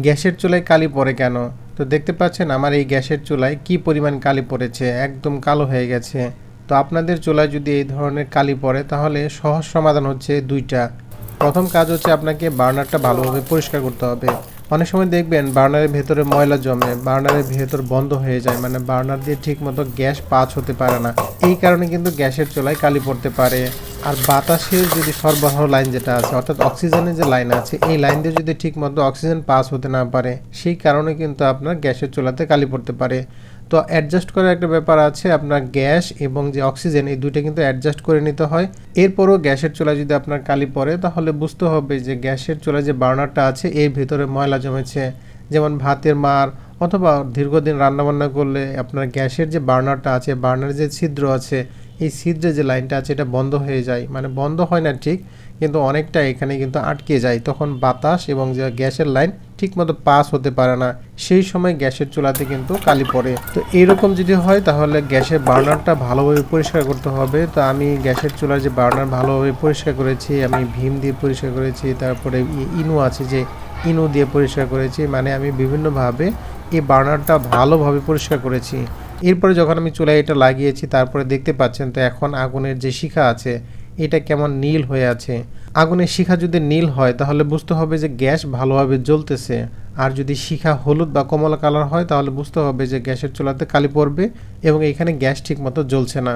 গ্যাসের চুলায় কালি পড়ে কেন? তো দেখতে পাচ্ছেন আমার এই গ্যাসের চুলায় কি পরিমাণ কালি পড়েছে, একদম কালো হয়ে গেছে। তো আপনাদের চুলায় যদি এই ধরনের কালি পড়ে তাহলে সহজ সমাধান হচ্ছে দুইটা। প্রথম কাজ হচ্ছে আপনাকে বার্নারটা ভালোভাবে পরিষ্কার করতে হবে। অনেক সময় দেখবেন বার্নারের ভেতরে ময়লা জমে, বার্নারের ভেতর বন্ধ হয়ে যায়, মানে বার্নার দিয়ে ঠিকমতো গ্যাস পাস হতে পারে না। এই কারণে কিন্তু গ্যাসের চুলায় কালি পড়তে পারে। আর বাতাসের যদি সরবরাহ লাইন যেটা আছে, অর্থাৎ অক্সিজেনের যে লাইন আছে, এই লাইন দিয়ে যদি ঠিকমতো অক্সিজেন পাস হতে না পারে, সেই কারণে কিন্তু আপনার গ্যাসের চুলাতে কালি পড়তে পারে। তো অ্যাডজাস্ট করার একটা ব্যাপার আছে, আপনার গ্যাস এবং যে অক্সিজেন এই দুইটা কিন্তু অ্যাডজাস্ট করে নিতে হয়। এরপরও গ্যাসের চুলায় যদি আপনার কালি পড়ে তাহলে বুঝতে হবে যে গ্যাসের চুলায় যে বার্নারটা আছে এর ভেতরে ময়লা জমেছে। যেমন ভাতের মার অথবা দীর্ঘদিন রান্নাবান্না করলে আপনার গ্যাসের যে বার্নারটা আছে, বার্নারের যে ছিদ্র আছে, এই ছিদ্রে যে লাইনটা আছে এটা বন্ধ হয়ে যায়, মানে বন্ধ হয় না ঠিক, কিন্তু অনেকটা এখানে কিন্তু আটকে যায়। তখন বাতাস এবং যে গ্যাসের লাইন ঠিকমতো পাস হতে পারে না, সেই সময় গ্যাসের চুলাতে কিন্তু কালি পড়ে। তো এইরকম যদি হয় তাহলে গ্যাসের বার্নারটা ভালোভাবে পরিষ্কার করতে হবে। তো আমি গ্যাসের চুলার যে বার্নার ভালোভাবে পরিষ্কার করেছি, আমি ভীম দিয়ে পরিষ্কার করেছি, তারপরে ইনু আছে যে ইনু দিয়ে পরিষ্কার করেছি, মানে আমি বিভিন্নভাবে এই বার্নারটা ভালোভাবে পরিষ্কার করেছি। এরপরে যখন আমি চুলায় এটা লাগিয়েছি তারপরে দেখতে পাচ্ছেন তো এখন আগুনের যে শিখা আছে এটা কেমন নীল হয়ে আছে। আগুনের শিখা যদি নীল হয় তাহলে বুঝতে হবে যে গ্যাস ভালোভাবে জ্বলতেছে। আর যদি শিখা হলুদ বা কমলা কালার হয় তাহলে বুঝতে হবে যে গ্যাসের চুলাতে কালি পড়বে এবং এখানে গ্যাস ঠিক মতো জ্বলছে না।